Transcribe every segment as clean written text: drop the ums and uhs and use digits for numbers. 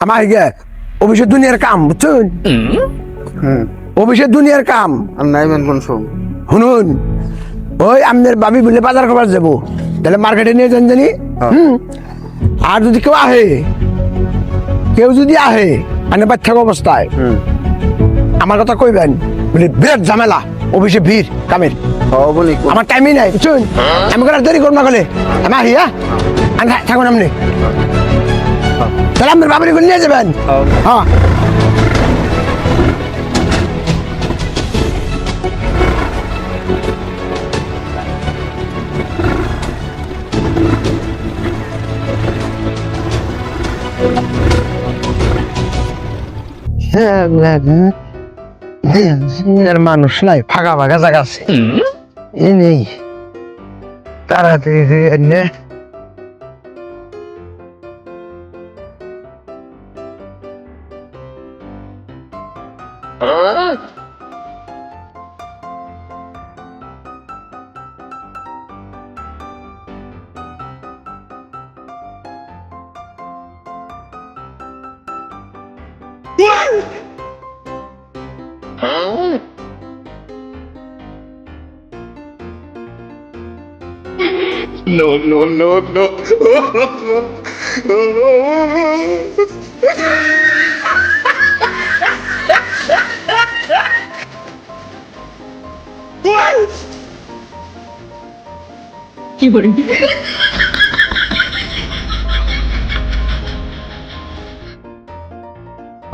আমার অফিসের দুনিয়ার কাম বুঝছেন? অফিসের দুনিয়ার কাম আর নাই মেন কোন সব শুনুন, ওই আমাদের ভাবি বলে বাজার করবার যাবো, তাহলে মার্কেটে নিয়ে যান জানি। আর যদি কেউ যদি আহে মানে বাচ্চা অবস্থায় আমার কথা কইবেন, বলে বিরাট ঝামেলা অফিসে ভিড় কামের, আমার টাইমই নাই বুঝছেন? আমি করে দেরি করবো না গেলে আমি আহি। আমি থাকুন আপনি, তাহলে আপনার বাবারি করে নিয়ে যাবেন। হ্যাঁ মানুষ নাই, ফাঁকা ফাঁকা জায়গা আছে, এ নেই তাড়াতাড়ি। No, no, no, no. কি বলি?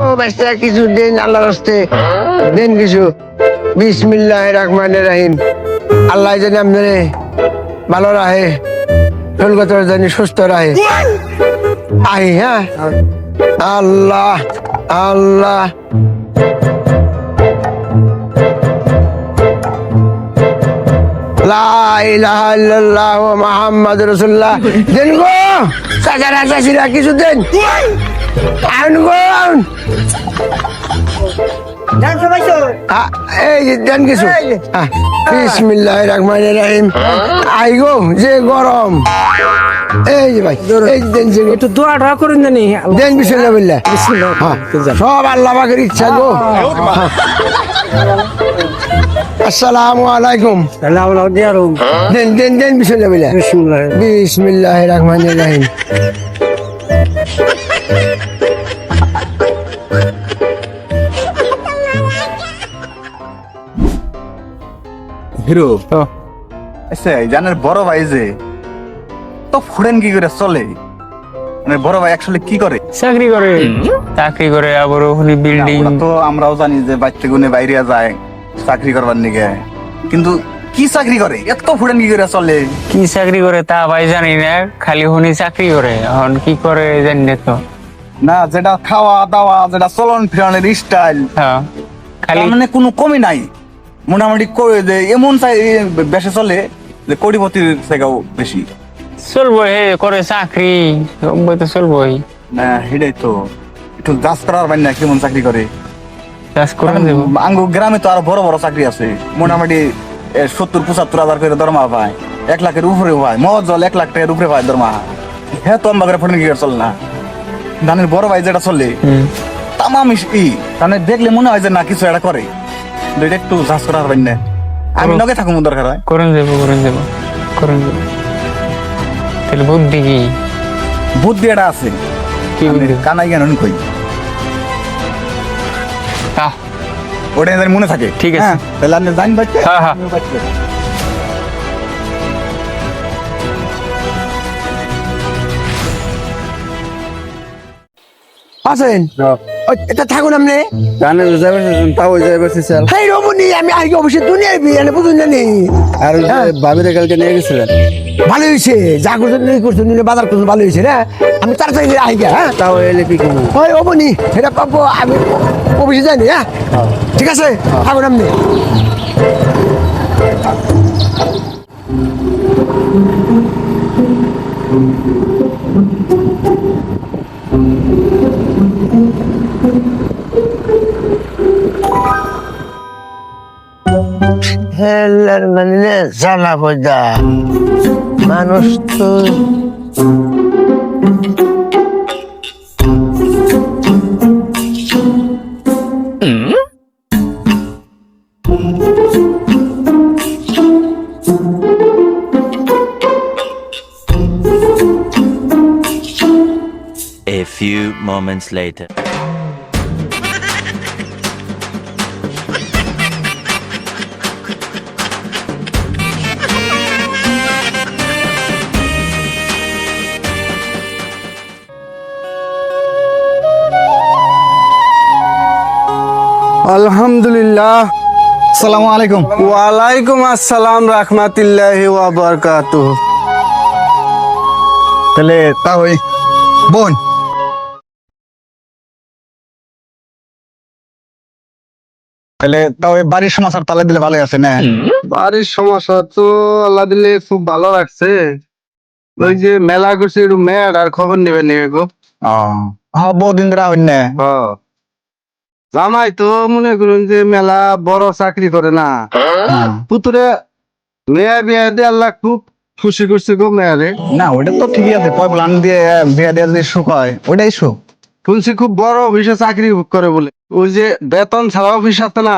ও বাচ্চা কিছু দেন, আল্লাহর রাস্তে দেন কিছু। বিসমিল্লাহির রহমানির রহিম। আল্লাহ জানি আপনারে ভালো রাখে, শরীর জানি সুস্থ রাখে। আহি হ্যাঁ, আল্লাহ আল্লাহ। লা ইলাহা ইল্লাল্লাহ মুহাম্মাদুর রাসূলুল্লাহ। দেন গো চাচারা চাচিরা কিছু দেন, আন গো আন। এই যে দেন কিছু। বিসমিল্লাহির রহমানির রহিম। আই গো যে গরম, এই যে ভাই এই দেন, যে একটু দোয়া টোয়া করুন জানি। দেন বিসমিল্লাহ। সব আল্লাহ পাকের ইচ্ছা গো। আসসালামু আলাইকুম। দেন দেন দেন বিসমিল্লাহ। বিসমিল্লাহির রহমানির রহিম। হিরো আচ্ছা, জানের বড় ভাই যে তো ফুড়েন কি করে চলে, মানে বড় ভাই আসলে কি করে? চাকরি করে আবার ওখানে বিল্ডিং। তো আমরাও জানি যে বাচ্চা গুনে বাইরে যায় চাকরি করবার নিকে, কিন্তু কি চাকরি করে এত ফুড়েন কি করে চলে? কি চাকরি করে তা ভাই জানি না, খালি হুনি চাকরি করে। এখন কি করে জানি না তো। না, যেটা খাওয়া দাওয়া, যেটা চলন ফিরনের স্টাইল, হ্যাঁ খালি মানে কোনো কমই নাই। মোটামুটি যে এমন বেশি চলে যে কোটিপতির থেকেও বেশি চলবো। হে করে চাকরি তো চলবোই না, সেটাই তো। একটু যাচ করার বাইনা কেমন চাকরি করে। কাজ করে দেবো। আঙ্গু গ্রামে তো আরো বড় বড় চাকরি আছে, মোটামুটি 70-75 হাজার করে দরমা পায়, 1 লাখের উপরে পায়, মজ 1 লাখ টাকার উপরে পায় দরমা। হ্যাঁ তো আমরা ফোন কি চল না, ধানের বড় ভাই যেটা চলে তামাম তাহলে দেখলে মনে হয় যে না কিছু এটা করে। এটা একটু যাচ করার বাইনা আমি লগে থাকুন দরকার হয়। করে দেবো তাহলে বুদ্ধি কি? বুদ্ধি এটা আছে, কি বুদ্ধি? কানাই জ্ঞান কই ওটা যেন মনে থাকে। ঠিক আছে, তাহলে আপনি জানি বাচ্চা। হ্যাঁ হ্যাঁ আছেন? এটা থাকুন আপনি। এই রমণী, আমি আগে অবশ্যই দুনিয়ার বিয়ে বুঝুন জানি। আর ভাবিরে কালকে নিয়ে গেছিলেন, ভালো হয়েছে, যা করছেন করছেন বাজার করছেন, ভালো হয়েছে না। আমি তাড়াতাড়ি আহি গে। হ্যাঁ তাও এলে কি করবো? ওই অমনি সেটা পাবো, আমি অফিসে যাইনি। হ্যাঁ ঠিক আছে, থাকুন আপনি। হেলার মানে জ্বালা পয়দা মানুষ তো A few moments later. আলহামদুলিল্লাহ। আসসালামু আলাইকুম। ওয়ালাইকুম আসসালাম রাহমাতুল্লাহি ওয়া বারাকাতুহু। তাহলে তা হই বোন, তাহলে তাও বাড়ির সমাচার তালে দিলে ভালো আছে না? বাড়ির সমস্যা তো আল্লাহ দিলে খুব ভালো লাগছে। ওই যে মেলা করছে একটু মেয়ের আর খবর নেবে গো। বহুদিন ধরে হইন না। জামাই তো মনে করুন যে মেলা বড় চাকরি করে না, পুতুরে মেয়ে বিয়ে দিয়ে আল্লাহ খুব খুশি করছে গো মেয়ারে। না ওইটা তো ঠিকই আছে, পয়লা দিয়ে বিয়া দিয়ে যদি সুখ হয় ওইটাই সুখ। শুনছি খুব বড় অফিসে চাকরি করে বলে, ওই যে বেতন ছাড়া অফিস আছে না,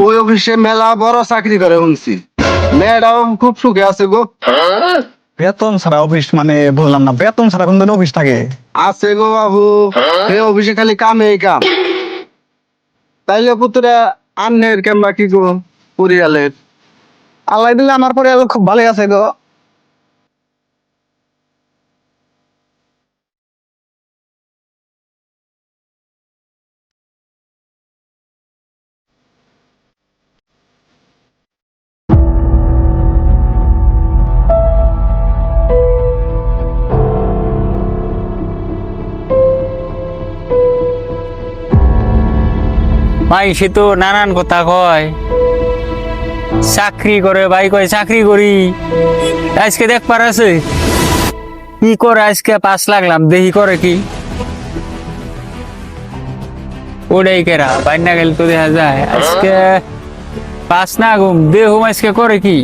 ওই অফিসে মেলা বড় চাকরি করে শুনছি। মেয়েটাও খুব সুখে আছে গো। বেতন ছাড়া অফিস মানে বললাম না, বেতন ছাড়া কোন অফিস থাকে? আছে গো বাবু, এই অফিসে খালি কামেই কাম। তাইলে পুত্রা আন্নের কেমবা কি গো পরিয়ালের? আল্লাহ দিলে আমার পরিবার খুব ভালোই আছে গো। ভাই সে তো নানান কথা কয়, চাকরি করে ভাই কয় চাকরি করি। আজকে দেখবার আছে কি করে, আজকে 5 লাগলাম দেখি করে কি। ওটাই কেরা বাইর না গেলে তো দেখা যায় আজকে 5 না ঘুম দেহুম আজকে করে কি।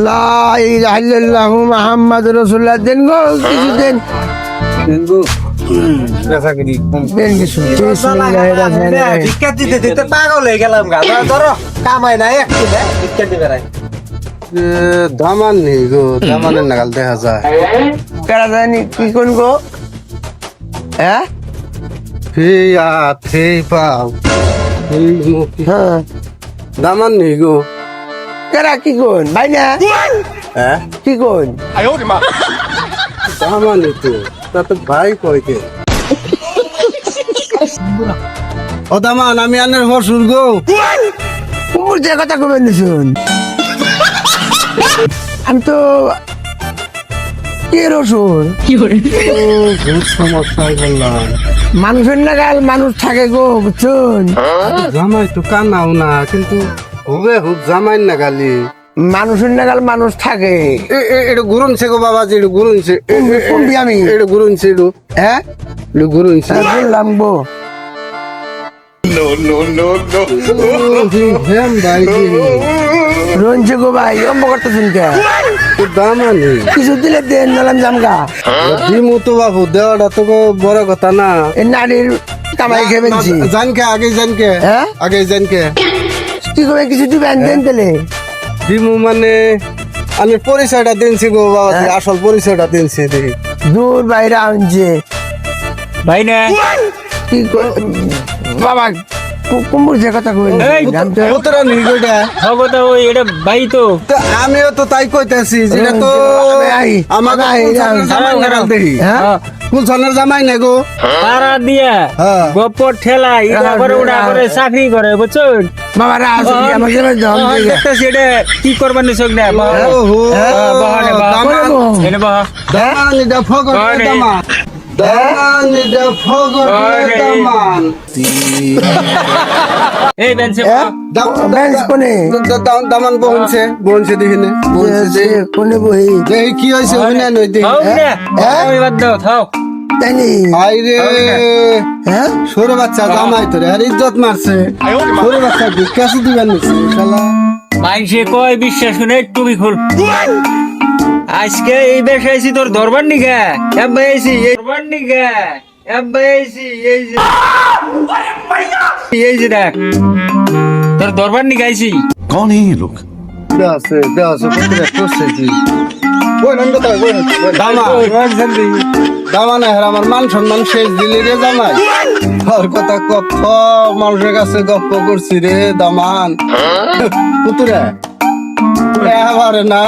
লা ইলাহা ইল্লাল্লাহু মুহাম্মাদুর রাসূলুল্লাহ। দেন গো কিছু দেন, দেন কিছু। বিসমিল্লাহির রহমানির রহিম। ভিক্ষা দিতে দিতে পাগল হয়ে গেলাম গা। ধরো কামাই নাই একটু দে, ভিক্ষা দিবে রাই। দামান নেই গো, দামানের নাগাল দেখা যায়। কেডা জানি কি কোন গো? হ্যাঁ ফেই পাও হ্যাঁ, দামান নেই গো। কেডা কি কোন ভাই না? হ্যাঁ কি কোন? দামান নেই তো, তা তো ভাই কয়কে। ও দামান, আমি আনের হসুর গো। কুমুর যে কথা কবেন শুন, আমি তো কে রসুন। বহুত সমস্যায় বললাম। মানুষের নাগাল মানুষ থাকে গো, বুঝছেন? জামাই তো কানাও না, কিন্তু হবে হুব জামাই নাগালি। মানুষের নাগাল মানুষ থাকে। এটা ঘুরুনছে গো বাবা, যে এটা ঘুরুনছে। কোনটি আমি? এটা ঘুরুনছে একটু, হ্যাঁ এটা ঘুরুনছে। বললাম গো, রঞ্জে গো ভাই অম্ব করতেছেন কে? দামানি কিছু দিলে দেন, নালাম জামগা। দিমু তো বাবু, দেওয়াটা তো বড় কথা না। এই নারীর কামাই খেবেনছি। জানকে আগে জানকে, হ্যাঁ আগে জানকে কি করে কিছু দিবেন, দেন তেলে। দিমু মানে আমি পরিচয়টা দিনছি গো বাবা, আসল পরিচয়টা দিনছি দেখি। দূর বাইরে আনছে ভাই না কি বাবা, কুমুর যে কথা কবেন এই, কতটা নিগোটা। ভগত ওই এটা ভাই তো তো আমিও তো তাই কইতাছি, যেটা তো আমাকে জামাই নাগাল দেখি। হ্যাঁ কুলছনের জামাই না গো। তারা দিয়া হ্যাঁ। গপর ঠেলা এটা করে ওটা করে চাকরি করে, বুঝছেন? বাবা রাজ আমার জন্য দম দিয়ে দেখতেছি এটা কি করবার নিছক না। ওহো, বহনে দামান, এনে বহ। দামান, এটা ফকর বহনে। দামান। দামান এটা ফগরের দামান এই বেঞ্চে বেঞ্চ কোনে দামান বহনছে দেখিনে কোনে বহি দেখি কি হয়েছে অভিনয় নই দেখি বাদ দাও থাও তাইনি আইরে হ্যাঁ সরে বাচ্চা জামাই তোরে আর ইজ্জত মারছে সরে বাচ্চা ভিক্ষাসি দিবেন নিছে শালা মাইনসে কয় বিশ্বাস শুনে তুমি খুল আজকে এই বেশ আইছি তোর দরবার নিগা আব্বা আইছি এই দরবার নিগা আব্বা আইছি এই যে দেখ তোর দরবার নিগা আইছি দেওয়াছে পুত্রে করছে কি দামা না হের আমার মান সম্মান শেষ দিলি রে জামাই তোর কথা কত মানুষের কাছে গপ্প করছি রে দামান পুতুরে এবার না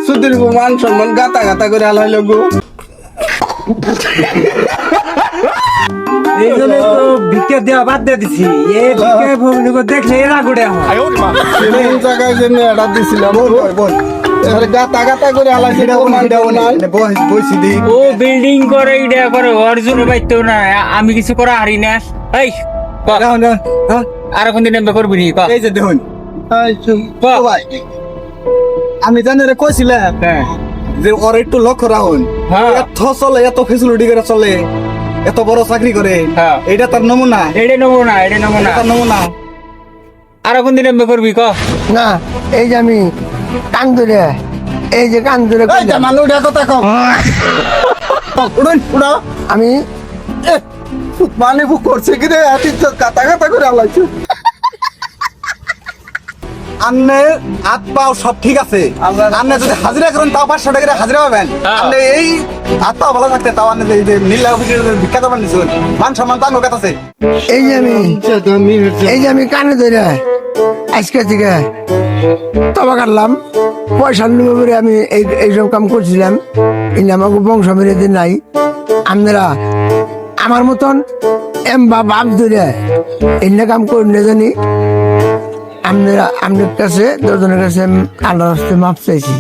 সুধীর মান সম্মান গাতা গাতা করে আলাইল গো এই জন্য তো ভিক্ষা দেওয়া বাদ দিয়ে দিছি এ ভিক্ষা ভগ্নিকে দেখলে এরা গুড়ে কোন জায়গায় যে মেয়েটা দিছিলাম এর গাতা গাতা করে আলাইছি মান দেও না বসি দি ও বিল্ডিং করে ইডা করে অর্জুন পাইতো না আমি কিছু করা হারি না এই ক, আর কোন দিন এমবে করবি নি ক এই যে দেখুন ক। আমি জানি রে কইছিলাম হ্যাঁ যে ওর একটু লক্ষ্য রাখুন হ্যাঁ। এত চলে এত ফেসিলিটি করে চলে এত বড় চাকরি করে হ্যাঁ। এটা তার নমুনা এটা নেবো না এটা নেবো না তার নমুনা আর কোন দিন এমবে করবি ক না এই যে আমি কান ধরে এই যে কান ধরে এই যে মানুষ এটা কথা কম উড়ুন উড়া আমি মানে বুক করছে কি রে এত ইজ্জত গাতা গাতা করে আলাইছি আন্নে হাত পাও সব ঠিক আছে আন্নে যদি হাজিরা করেন তাও 500 টাকা করে হাজিরা পাবেন আন্নে এই হাত পাও ভালো থাকতে তাও আন্নে এই যে নীলা অফিসের ভিক্ষা দেবেন নিছুন মান সম্মান তার লোক আছে এই যে আমি কানে ধরে আজকে থেকে তবা কাটলাম পয়সা নেবো বলে আমি এইসব কাম করছিলাম কিন্তু আমাকে বংশ মেরে নাই আপনারা আমার মতন বাপ ধরে এনে কাম করে জানি আপনারা আপনার কাছে দশজনের কাছে আল্লাহর রাস্তায় মাপ চাইছি।